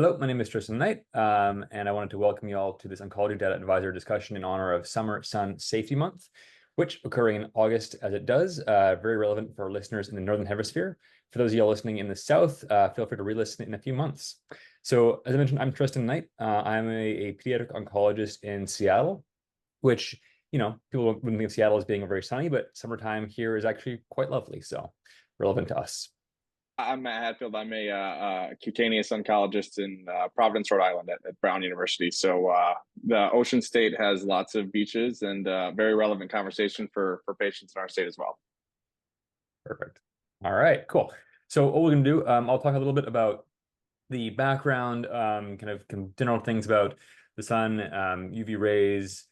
Hello, my name is Tristan Knight, and I wanted to welcome you all to this Oncology Data Advisor discussion in honor of Summer Sun Safety Month, which occurring in August as it does, very relevant for our listeners in the Northern Hemisphere. For those of you all listening in the South, feel free to re-listen in a few months. So as I mentioned, I'm Tristan Knight. I'm a pediatric oncologist in Seattle, which, people wouldn't think of Seattle as being very sunny, but summertime here is actually quite lovely, so relevant to us. I'm Matt Hadfield. I'm a cutaneous oncologist in Providence, Rhode Island at Brown University. So the Ocean State has lots of beaches and very relevant conversation for patients in our state as well. Perfect. All right, cool. So what we're going to do, I'll talk a little bit about the background, kind of general things about the sun, UV rays,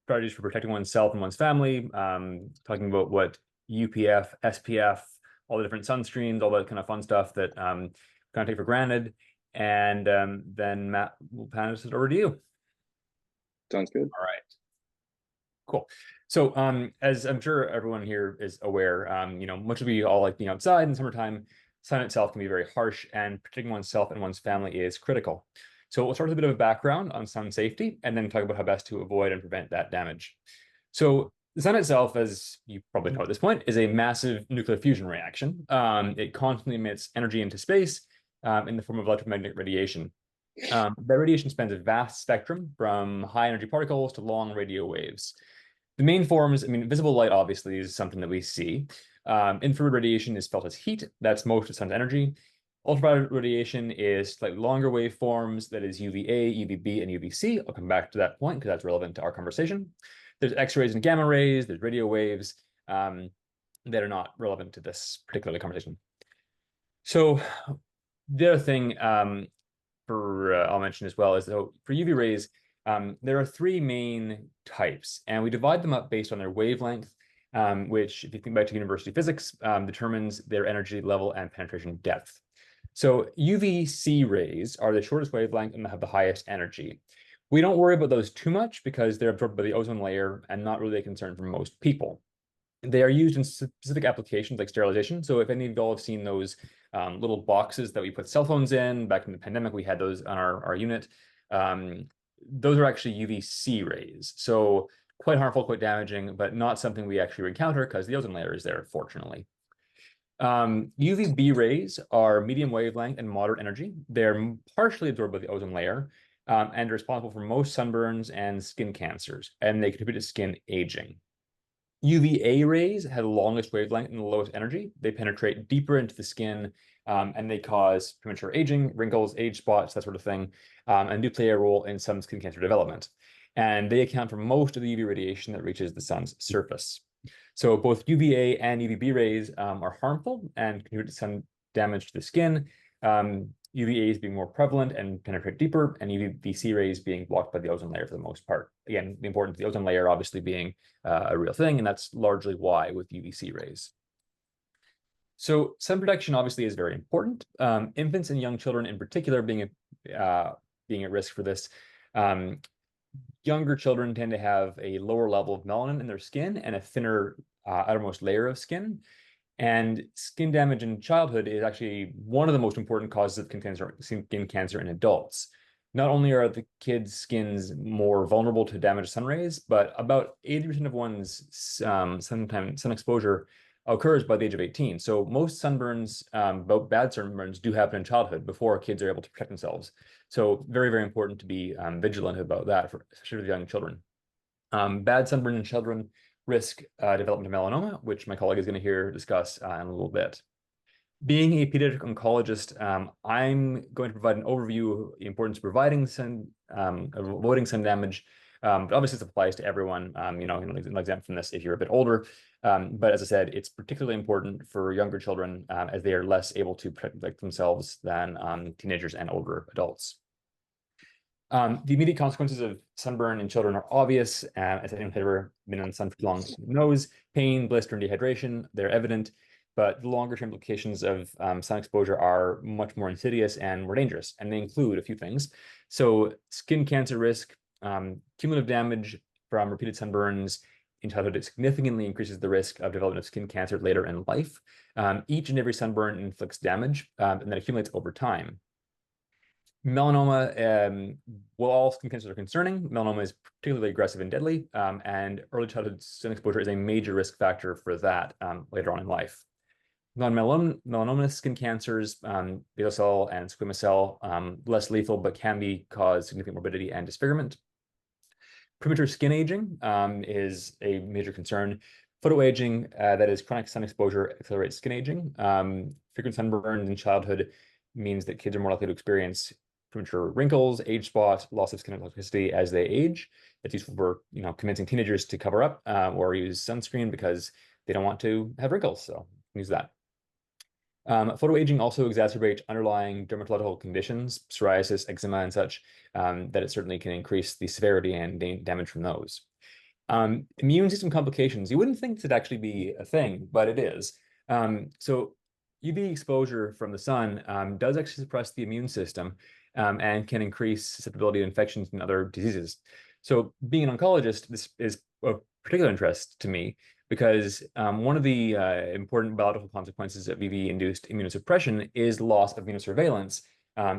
strategies for protecting oneself and one's family, talking about what UPF, SPF, all the different sunscreens, all that kind of fun stuff that kind of take for granted. And then Matt will pass it over to you. Sounds good. All right. Cool. So as I'm sure everyone here is aware, much of we all like being outside in summertime. Sun itself can be very harsh, and protecting oneself and one's family is critical. So we'll start with a bit of a background on sun safety, and then talk about how best to avoid and prevent that damage. So the sun itself, as you probably know at this point, is a massive nuclear fusion reaction. It constantly emits energy into space in the form of electromagnetic radiation. That radiation spans a vast spectrum from high energy particles to long radio waves. The main forms, visible light obviously is something that we see. Infrared radiation is felt as heat. That's most of the sun's energy. Ultraviolet radiation is slightly longer waveforms. That is UVA, UVB, and UVC. I'll come back to that point because that's relevant to our conversation. There's X-rays and gamma rays. There's radio waves that are not relevant to this particular conversation. So the other thing I'll mention as well is that for UV rays, there are three main types, and we divide them up based on their wavelength, which, if you think back to university physics, determines their energy level and penetration depth. So UVC rays are the shortest wavelength and have the highest energy. We don't worry about those too much because they're absorbed by the ozone layer and not really a concern for most people. They are used in specific applications like sterilization. So if any of y'all have seen those little boxes that we put cell phones in, back in the pandemic, we had those on our unit. Those are actually UVC rays. So quite harmful, quite damaging, but not something we actually encounter because the ozone layer is there, fortunately. UVB rays are medium wavelength and moderate energy. They're partially absorbed by the ozone layer and are responsible for most sunburns and skin cancers, and they contribute to skin aging. UVA rays have the longest wavelength and the lowest energy. They penetrate deeper into the skin, and they cause premature aging, wrinkles, age spots, that sort of thing, and do play a role in some skin cancer development. And they account for most of the UV radiation that reaches the sun's surface. So both UVA and UVB rays are harmful and contribute to some damage to the skin. UVAs being more prevalent and penetrate deeper, and UVC rays being blocked by the ozone layer for the most part. Again, the importance of the ozone layer obviously being a real thing, and that's largely why with UVC rays. So sun protection obviously is very important. Infants and young children in particular being at risk for this. Younger children tend to have a lower level of melanin in their skin and a thinner outermost layer of skin. And skin damage in childhood is actually one of the most important causes of skin cancer in adults. Not only are the kids' skins more vulnerable to damage to sun rays, but about 80% of one's sun exposure occurs by the age of 18. So most sunburns, bad sunburns, do happen in childhood before kids are able to protect themselves. So very, very important to be vigilant about that, especially with young children. Bad sunburn in children risk development of melanoma, which my colleague is going to discuss in a little bit. Being a pediatric oncologist, I'm going to provide an overview of the importance of avoiding sun damage. But obviously, this applies to everyone. An exempt from this if you're a bit older. But as I said, it's particularly important for younger children as they are less able to protect themselves than teenagers and older adults. The immediate consequences of sunburn in children are obvious. As anyone who's ever been in the sun for long knows, pain, blister, and dehydration, they're evident, but the longer-term implications of sun exposure are much more insidious and more dangerous, and they include a few things. So skin cancer risk, cumulative damage from repeated sunburns in childhood significantly increases the risk of development of skin cancer later in life. Each and every sunburn inflicts damage, and that accumulates over time. Melanoma, well, all skin cancers are concerning. Melanoma is particularly aggressive and deadly, and early childhood sun exposure is a major risk factor for that later on in life. Non-melanomatous skin cancers, basal cell and squamous cell, less lethal, but can cause significant morbidity and disfigurement. Premature skin aging is a major concern. Photoaging, that is chronic sun exposure, accelerates skin aging. Frequent sunburn in childhood means that kids are more likely to experience premature wrinkles, age spot, loss of skin elasticity as they age. It's useful for convincing teenagers to cover up or use sunscreen because they don't want to have wrinkles. So use that. Photoaging also exacerbates underlying dermatological conditions, psoriasis, eczema, and such, that it certainly can increase the severity and damage from those. Immune system complications. You wouldn't think it'd actually be a thing, but it is. So UV exposure from the sun does actually suppress the immune system and can increase susceptibility to infections and other diseases. So being an oncologist, this is of particular interest to me because one of the important biological consequences of UV-induced immunosuppression is loss of immunosurveillance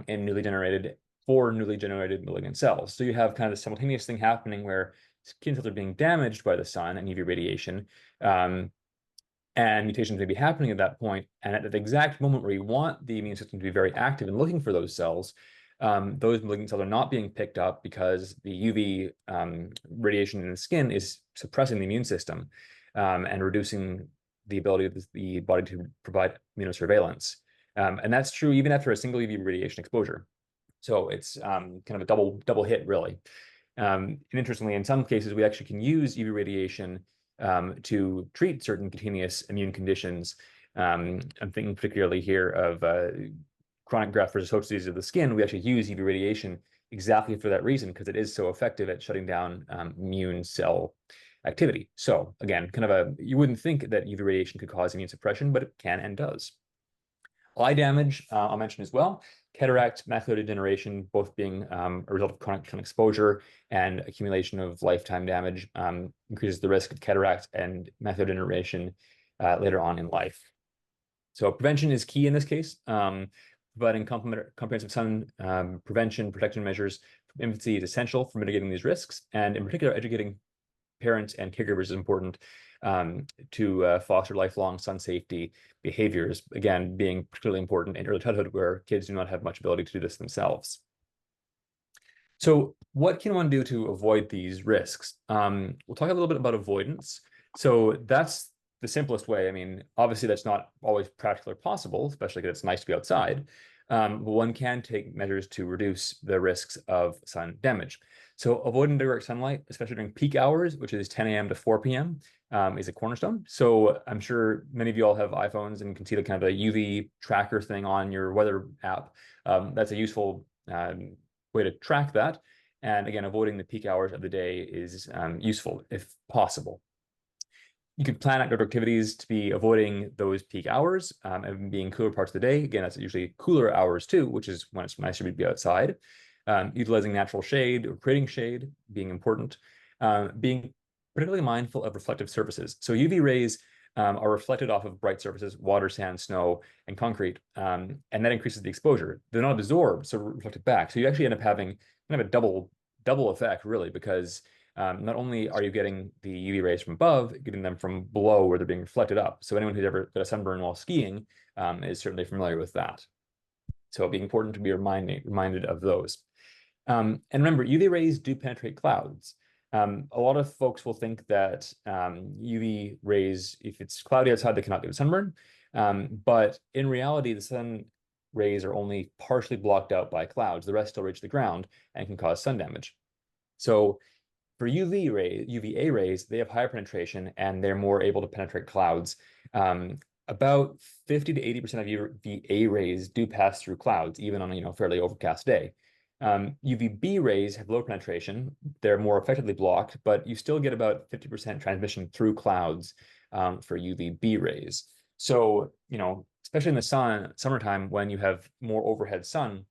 in newly generated malignant cells. So you have kind of the simultaneous thing happening where skin cells are being damaged by the sun and UV radiation, and mutations may be happening at that point. And at the exact moment where you want the immune system to be very active and looking for those cells, those malignant cells are not being picked up because the UV radiation in the skin is suppressing the immune system and reducing the ability of the body to provide immunosurveillance. And that's true even after a single UV radiation exposure. So it's kind of a double hit, really. And interestingly, in some cases, we actually can use UV radiation to treat certain cutaneous immune conditions. I'm thinking particularly here of chronic graft-versus-host disease of the skin. We actually use UV radiation exactly for that reason, because it is so effective at shutting down immune cell activity. So again, you wouldn't think that UV radiation could cause immune suppression, but it can and does. Eye damage, I'll mention as well. Cataract, macular degeneration, both being a result of chronic sun exposure and accumulation of lifetime damage, increases the risk of cataract and macular degeneration later on in life. So prevention is key in this case. Providing comprehensive sun prevention, protection measures from infancy is essential for mitigating these risks. And in particular, educating parents and caregivers is important to foster lifelong sun safety behaviors, again, being particularly important in early childhood where kids do not have much ability to do this themselves. So what can one do to avoid these risks? We'll talk a little bit about avoidance. So that's the simplest way. I mean, obviously that's not always practical or possible, especially because it's nice to be outside. But one can take measures to reduce the risks of sun damage. So avoiding direct sunlight, especially during peak hours, which is 10 a.m. to 4 p.m., is a cornerstone. So I'm sure many of you all have iPhones and can see the kind of a UV tracker thing on your weather app. That's a useful way to track that. And again, avoiding the peak hours of the day is useful if possible. You can plan outdoor activities to be avoiding those peak hours and being cooler parts of the day. Again, that's usually cooler hours too, which is when it's nicer to be outside. Utilizing natural shade or creating shade being important. Being particularly mindful of reflective surfaces. So UV rays are reflected off of bright surfaces, water, sand, snow, and concrete, and that increases the exposure. They're not absorbed, so reflected back. So you actually end up having kind of a double effect, really, because not only are you getting the UV rays from above, getting them from below where they're being reflected up. So anyone who's ever got a sunburn while skiing is certainly familiar with that. So it'd be important to be reminded of those. And remember, UV rays do penetrate clouds. A lot of folks will think that UV rays, if it's cloudy outside, they cannot give a sunburn. But in reality, the sun rays are only partially blocked out by clouds. The rest still reach the ground and can cause sun damage. So for UVA rays, they have higher penetration and they're more able to penetrate clouds. About 50 to 80% of UVA rays do pass through clouds, even on a fairly overcast day. UVB rays have lower penetration. They're more effectively blocked, but you still get about 50% transmission through clouds for UVB rays. So, especially in the summertime when you have more overhead sun,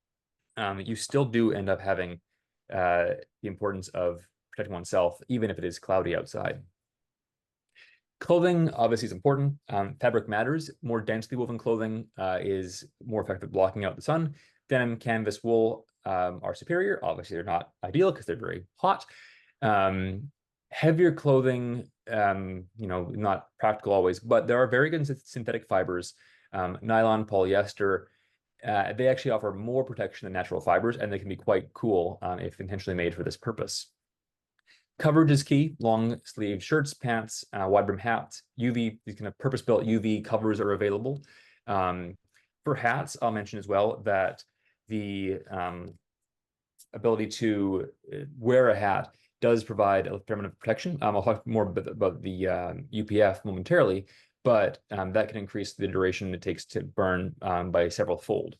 you still do end up having the importance of protecting oneself, even if it is cloudy outside. Clothing obviously is important. Fabric matters. More densely woven clothing is more effective at blocking out the sun. Denim, canvas, wool are superior. Obviously, they're not ideal because they're very hot. Heavier clothing, not practical always, but there are very good synthetic fibers, nylon, polyester. They actually offer more protection than natural fibers, and they can be quite cool if intentionally made for this purpose. Coverage is key. Long sleeve shirts, pants, wide brim hats, UV, these kind of purpose-built UV covers are available. For hats, I'll mention as well that the ability to wear a hat does provide a fair amount of protection. I'll talk more about the UPF momentarily, but that can increase the duration it takes to burn by several fold.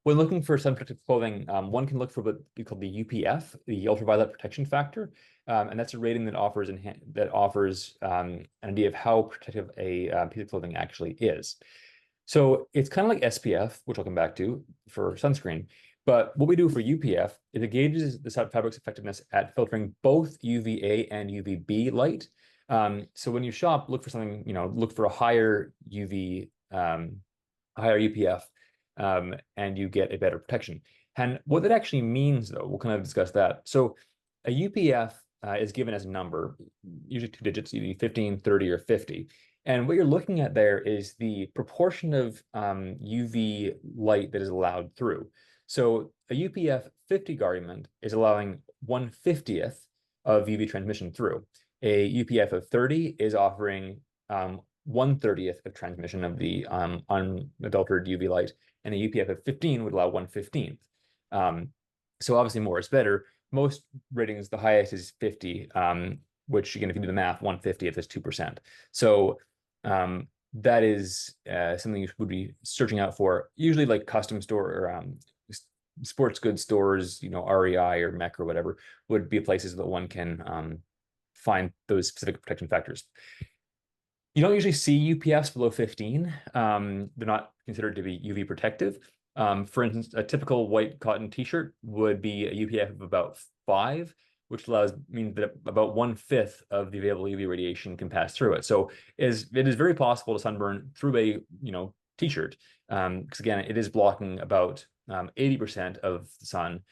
When looking for sun protective clothing, one can look for what we call the UPF, the ultraviolet protection factor, and that's a rating that offers an idea of how protective a piece of clothing actually is. So it's kind of like SPF, which I'll come back to for sunscreen. But what we do for UPF is it gauges the fabric's effectiveness at filtering both UVA and UVB light. So when you shop, look for something, look for a higher higher UPF, and you get a better protection. And what that actually means, though, we'll kind of discuss that. So a UPF is given as a number, usually 2 digits, either 15, 30, or 50. And what you're looking at there is the proportion of UV light that is allowed through. So a UPF 50 garment is allowing 1/50th of UV transmission through. A UPF of 30 is offering 1/30th of transmission of the unadulterated UV light, and a UPF of 15 would allow 1/15th. So obviously more is better. Most ratings, the highest is 50, which again, if you do the math, 1/50th is 2%. So that is something you would be searching out for, usually like custom store or sports goods stores, REI or MEC or whatever, would be places that one can find those specific protection factors. You don't usually see UPFs below 15. They're not considered to be UV protective. For instance, a typical white cotton t-shirt would be a UPF of about 5, which means that about 1/5 of the available UV radiation can pass through it. So it is very possible to sunburn through a t-shirt, because again, it is blocking about 80% of the sun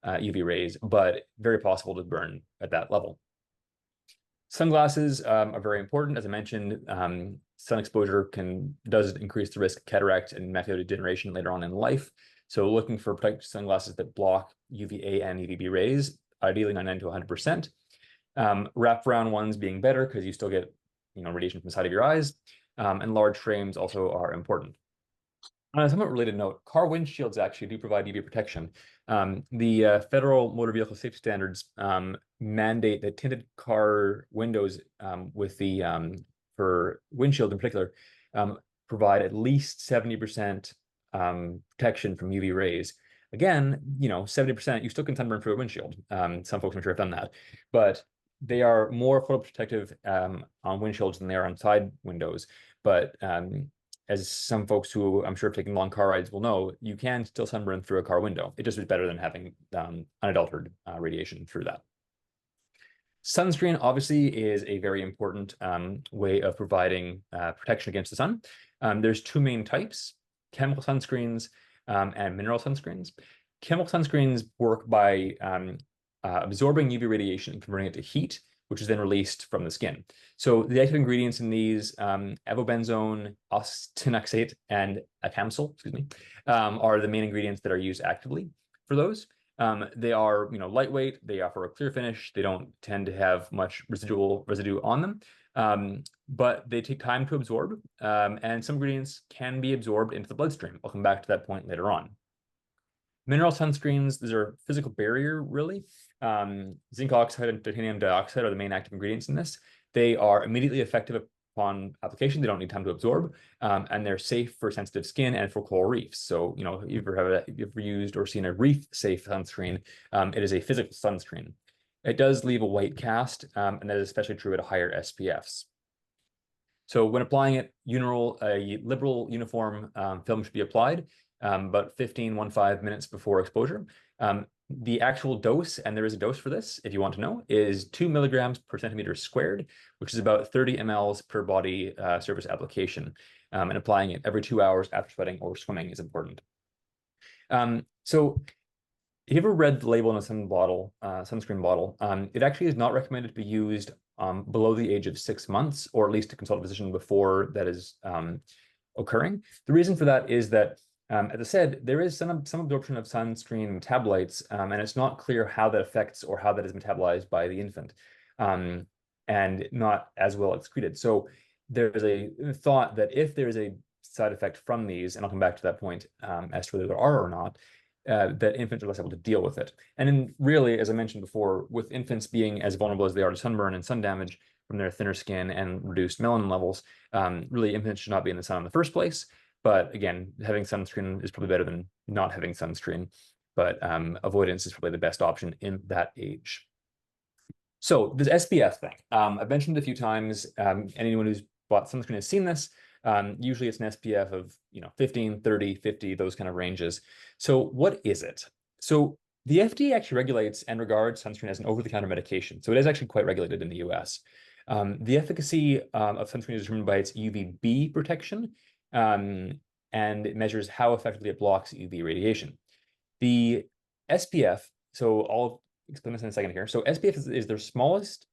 UV rays, but very possible to burn at that level. Sunglasses are very important. As I mentioned, sun exposure does increase the risk of cataract and macular degeneration later on in life. So looking for protective sunglasses that block UVA and UVB rays, ideally 99 to 100%. Wraparound ones being better because you still get radiation from the side of your eyes. And large frames also are important. On a somewhat related note, car windshields actually do provide UV protection. The Federal Motor Vehicle Safety Standards mandate that tinted car windows for windshield in particular provide at least 70% protection from UV rays. Again, 70%, you still can sunburn through a windshield. Some folks I'm sure have done that, but they are more photoprotective on windshields than they are on side windows. But as some folks who I'm sure have taken long car rides will know, you can still sunburn through a car window. It just is better than having unadulterated radiation through that. Sunscreen obviously is a very important way of providing protection against the sun. There's 2 main types: chemical sunscreens and mineral sunscreens. Chemical sunscreens work by absorbing UV radiation and converting it to heat, which is then released from the skin. So the active ingredients in these, avobenzone, austenoxate, and acamsol, are the main ingredients that are used actively for those. They are, lightweight. They offer a clear finish. They don't tend to have much residue on them, but they take time to absorb. And some ingredients can be absorbed into the bloodstream. I'll come back to that point later on. Mineral sunscreens, these are physical barrier, really. Zinc oxide and titanium dioxide are the main active ingredients in this. They are immediately effective upon application. They don't need time to absorb, and they're safe for sensitive skin and for coral reefs. So, if you've ever used or seen a reef-safe sunscreen, it is a physical sunscreen. It does leave a white cast, and that is especially true at higher SPFs. So when applying it, a liberal uniform film should be applied about 15 minutes before exposure. The actual dose, and there is a dose for this if you want to know, is 2 milligrams per centimeter squared, which is about 30 mLs per body surface application. And applying it every 2 hours after sweating or swimming is important. So if you ever read the label on a sunscreen bottle, it actually is not recommended to be used below the age of 6 months, or at least to consult a physician before that is occurring. The reason for that is that, as I said, there is some absorption of sunscreen metabolites, and it's not clear how that affects or how that is metabolized by the infant, and not as well excreted. So there's a thought that if there's a side effect from these, and I'll come back to that point as to whether there are or not, that infants are less able to deal with it. And then really, as I mentioned before, with infants being as vulnerable as they are to sunburn and sun damage from their thinner skin and reduced melanin levels, really infants should not be in the sun in the first place. But again, having sunscreen is probably better than not having sunscreen. But avoidance is probably the best option in that age. So this SPF thing, I've mentioned it a few times. Anyone who's bought sunscreen has seen this. Usually it's an SPF of 15, 30, 50, those kind of ranges. So what is it? So the FDA actually regulates and regards sunscreen as an over-the-counter medication. So it is actually quite regulated in the US. The efficacy of sunscreen is determined by its UVB protection, and it measures how effectively it blocks UV radiation. The SPF, so I'll explain this in a second here. So SPF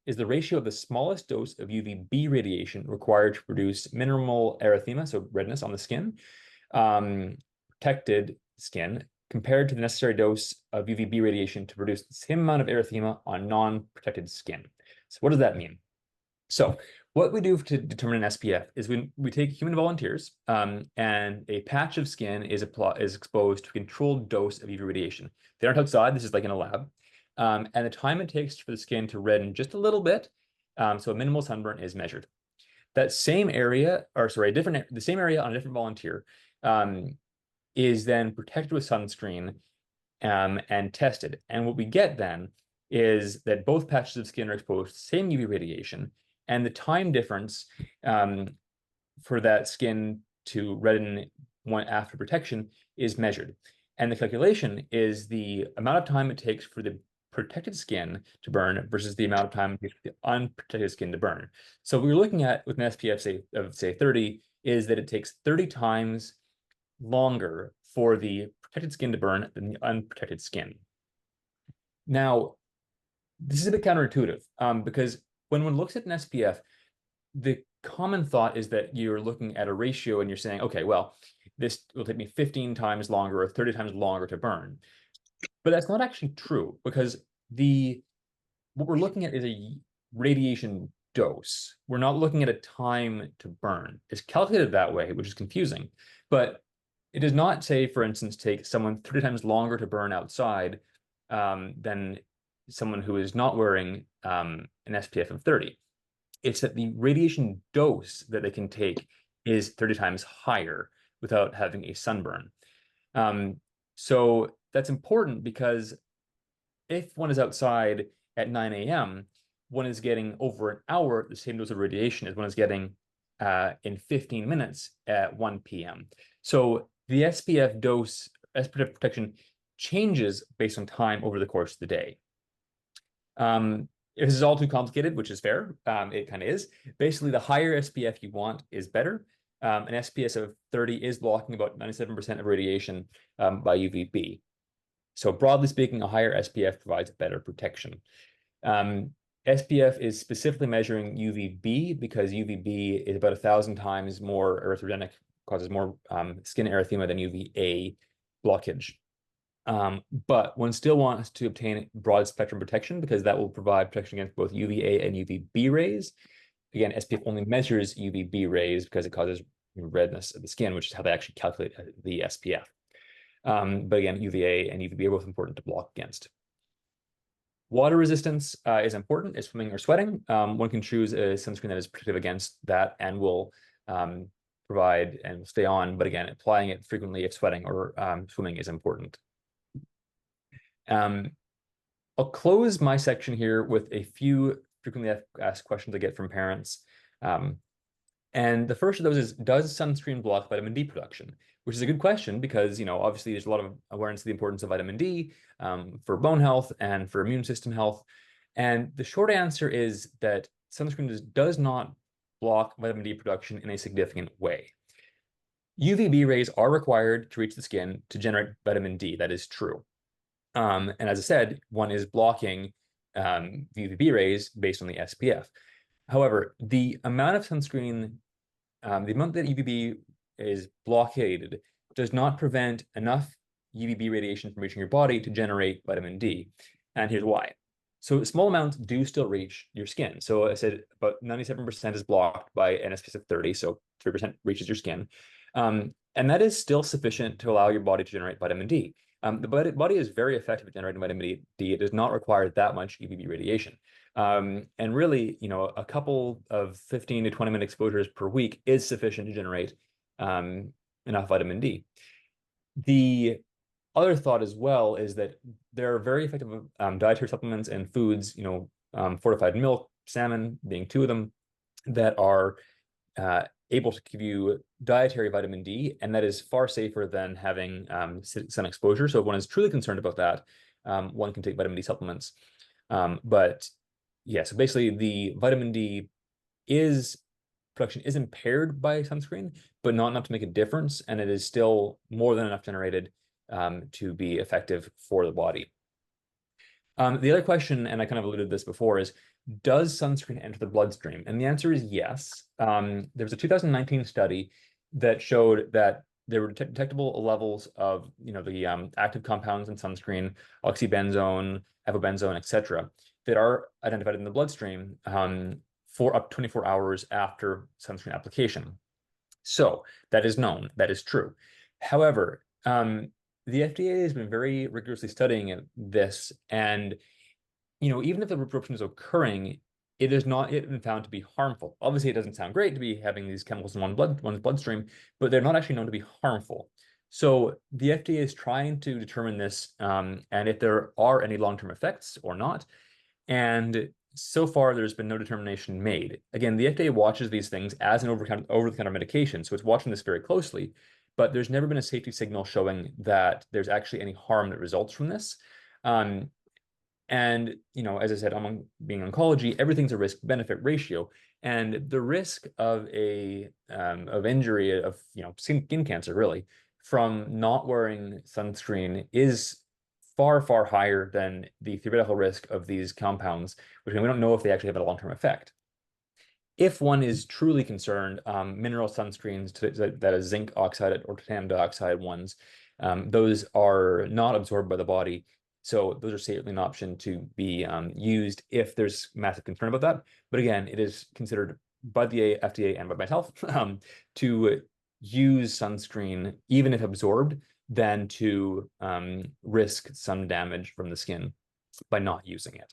is the ratio of the smallest dose of UVB radiation required to produce minimal erythema, so redness on the skin, protected skin, compared to the necessary dose of UVB radiation to produce the same amount of erythema on non-protected skin. So what does that mean? So what we do to determine an SPF is we take human volunteers, and a patch of skin is exposed to a controlled dose of UV radiation. They aren't outside. This is like in a lab. And the time it takes for the skin to redden just a little bit, so a minimal sunburn, is measured. That same area, or sorry, the same area on a different volunteer, is then protected with sunscreen and tested. And what we get then is that both patches of skin are exposed to the same UV radiation, and the time difference for that skin to redden after protection is measured. And the calculation is the amount of time it takes for the protected skin to burn versus the amount of time it takes for the unprotected skin to burn. So what we're looking at with an SPF of 30 is that it takes 30 times longer for the protected skin to burn than the unprotected skin. Now, this is a bit counterintuitive, because when one looks at an SPF, the common thought is that you're looking at a ratio and you're saying, okay, well, this will take me 15 times longer or 30 times longer to burn. But that's not actually true, because what we're looking at is a radiation dose. We're not looking at a time to burn. It's calculated that way, which is confusing. But it does not say, for instance, take someone 30 times longer to burn outside than someone who is not wearing an SPF of 30. It's that the radiation dose that they can take is 30 times higher without having a sunburn. So that's important, because if one is outside at 9 a.m., one is getting over an hour the same dose of radiation as one is getting in 15 minutes at 1 p.m. So the SPF dose, SPF protection, changes based on time over the course of the day. If this is all too complicated, which is fair, it kind of is. Basically, the higher SPF you want is better. An SPF of 30 is blocking about 97% of radiation by UVB. So broadly speaking, a higher SPF provides better protection. SPF is specifically measuring UVB because UVB is about 1,000 times more erythrogenic, causes more skin erythema than UVA blockage. But one still wants to obtain broad spectrum protection, because that will provide protection against both UVA and UVB rays. Again, SPF only measures UVB rays because it causes redness of the skin, which is how they actually calculate the SPF. But again, UVA and UVB are both important to block against. Water resistance is important, is swimming or sweating. One can choose a sunscreen that is protective against that and will provide and stay on. But again, applying it frequently if sweating or swimming is important. I'll close my section here with a few frequently asked questions I get from parents. And the first of those is, does sunscreen block vitamin D production? Which is a good question, because, obviously there's a lot of awareness of the importance of vitamin D for bone health and for immune system health. And the short answer is that sunscreen does not block vitamin D production in a significant way. UVB rays are required to reach the skin to generate vitamin D. That is true. And as I said, one is blocking the UVB rays based on the SPF. However, the amount of sunscreen, the amount that UVB is blockaded does not prevent enough UVB radiation from reaching your body to generate vitamin D. And here's why. So small amounts do still reach your skin. So I said about 97% is blocked by an SPF of 30, so 3% reaches your skin. And that is still sufficient to allow your body to generate vitamin D. The body is very effective at generating vitamin D. It does not require that much UVB radiation. And really, a couple of 15 to 20-minute exposures per week is sufficient to generate enough vitamin D. The other thought as well is that there are very effective dietary supplements and foods, fortified milk, salmon being two of them, that are able to give you dietary vitamin D, and that is far safer than having sun exposure. So if one is truly concerned about that, one can take vitamin D supplements. But yeah, so basically the vitamin D production is impaired by sunscreen, but not enough to make a difference, and it is still more than enough generated to be effective for the body. The other question, and I kind of alluded to this before, is does sunscreen enter the bloodstream? And the answer is yes. There was a 2019 study that showed that there were detectable levels of the active compounds in sunscreen, oxybenzone, avobenzone, etc., that are identified in the bloodstream for up to 24 hours after sunscreen application. So that is known, that is true. However, the FDA has been very rigorously studying this, and even if the absorption is occurring, it has not yet been found to be harmful. Obviously, it doesn't sound great to be having these chemicals in one's bloodstream, but they're not actually known to be harmful. So the FDA is trying to determine this, and if there are any long-term effects or not. And so far, there's been no determination made. Again, the FDA watches these things as an over-the-counter medication, so it's watching this very closely, but there's never been a safety signal showing that there's actually any harm that results from this. And as I said, among being oncology, everything's a risk-benefit ratio, and the risk of injury of skin cancer really from not wearing sunscreen is far, far higher than the theoretical risk of these compounds, which we don't know if they actually have a long-term effect. If one is truly concerned, mineral sunscreens, that is zinc oxide or titanium dioxide ones, those are not absorbed by the body. So those are certainly an option to be used if there's massive concern about that. But again, it is considered by the FDA and by myself to use sunscreen, even if absorbed, than to risk sun damage from the skin by not using it.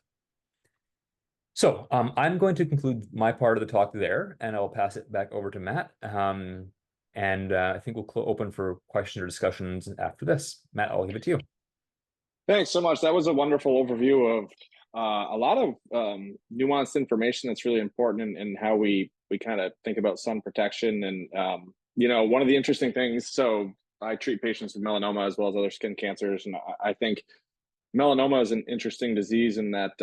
So I'm going to conclude my part of the talk there, and I'll pass it back over to Matt. I think we'll open for questions or discussions after this. Matt, I'll give it to you. Thanks so much. That was a wonderful overview of a lot of nuanced information that's really important in how we kind of think about sun protection. And one of the interesting things, so I treat patients with melanoma as well as other skin cancers, and I think melanoma is an interesting disease in that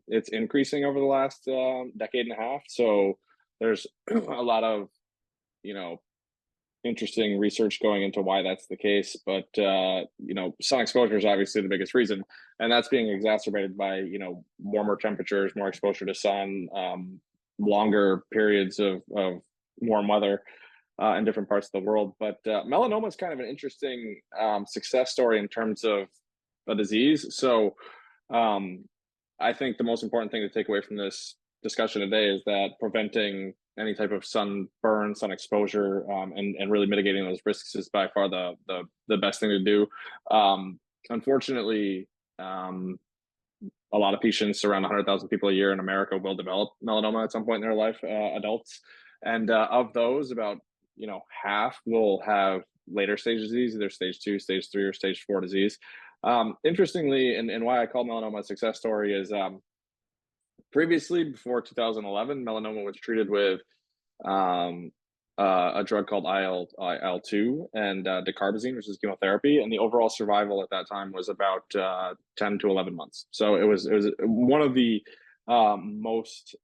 it's increasing over the last decade and a half. So there's a lot of interesting research going into why that's the case, but sun exposure is obviously the biggest reason, and that's being exacerbated by warmer temperatures, more exposure to sun, longer periods of warm weather in different parts of the world. But melanoma is kind of an interesting success story in terms of a disease. So I think the most important thing to take away from this discussion today is that preventing any type of sunburn, sun exposure, and really mitigating those risks is by far the best thing to do. Unfortunately, a lot of patients, around 100,000 people a year in America, will develop melanoma at some point in their life, adults. And of those, about half will have later stage disease, either stage 2, stage 3, or stage 4 disease. Interestingly, and why I call melanoma a success story is previously, before 2011, melanoma was treated with a drug called IL-2 and dacarbazine, which is chemotherapy, and the overall survival at that time was about 10 to 11 months. So it was one of the most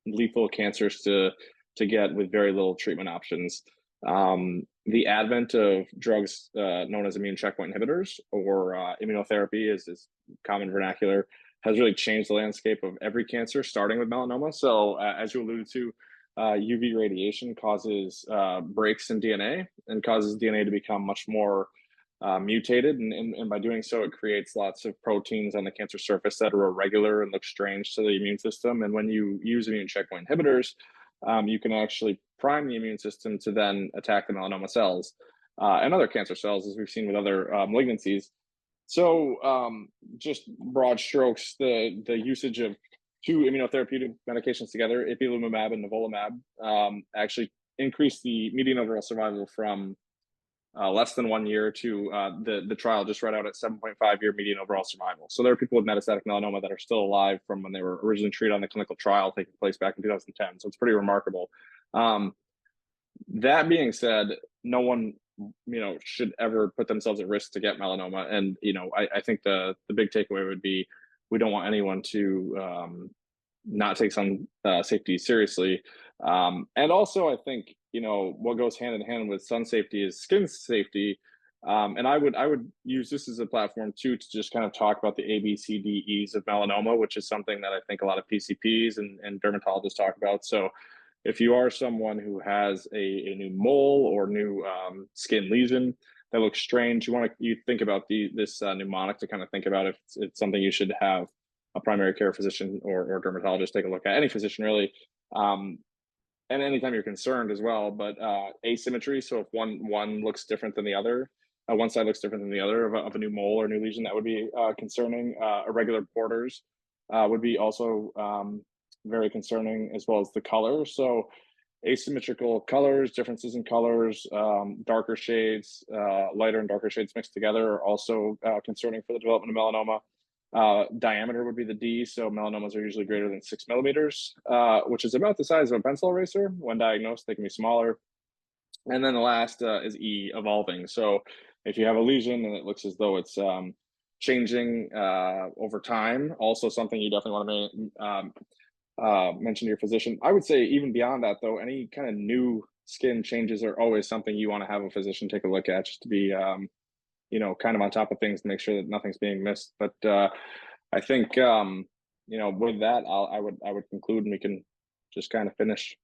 lethal cancers to get with very little treatment options. the advent of drugs known as immune checkpoint inhibitors, or immunotherapy is common vernacular, has really changed the landscape of every cancer, starting with melanoma. So, as you alluded to, UV radiation causes breaks in DNA and causes DNA to become much more mutated. And by doing so, it creates lots of proteins on the cancer surface that are irregular and look strange to the immune system. And when you use immune checkpoint inhibitors, you can actually prime the immune system to then attack the melanoma cells and other cancer cells, as we've seen with other malignancies. So, just broad strokes, the usage of two immunotherapeutic medications together, ipilimumab and nivolumab, actually increased the median overall survival from less than 1 year to the trial just read out at 7.5 year median overall survival. So there are people with metastatic melanoma that are still alive from when they were originally treated on the clinical trial taking place back in 2010. So it's pretty remarkable. That being said, no one should ever put themselves at risk to get melanoma. And I think the big takeaway would be we don't want anyone to not take sun safety seriously. And also, I think what goes hand in hand with sun safety is skin safety. And I would use this as a platform too to just kind of talk about the ABCDEs of melanoma, which is something that I think a lot of PCPs and dermatologists talk about. So if you are someone who has a new mole or new skin lesion that looks strange, you think about this mnemonic to kind of think about if it's something you should have a primary care physician or dermatologist take a look at, any physician really. And anytime you're concerned as well, but asymmetry. So if one looks different than the other, one side looks different than the other of a new mole or new lesion, that would be concerning. Irregular borders would be also very concerning, as well as the color. So asymmetrical colors, differences in colors, darker shades, lighter and darker shades mixed together are also concerning for the development of melanoma. Diameter would be the D, so melanomas are usually greater than 6 millimeters, which is about the size of a pencil eraser. When diagnosed, they can be smaller. And then the last is E, evolving. So if you have a lesion and it looks as though it's changing over time, also something you definitely want to mention to your physician. I would say even beyond that, though, any kind of new skin changes are always something you want to have a physician take a look at, just to be kind of on top of things to make sure that nothing's being missed. But I think with that, I would conclude, and we can just kind of finish.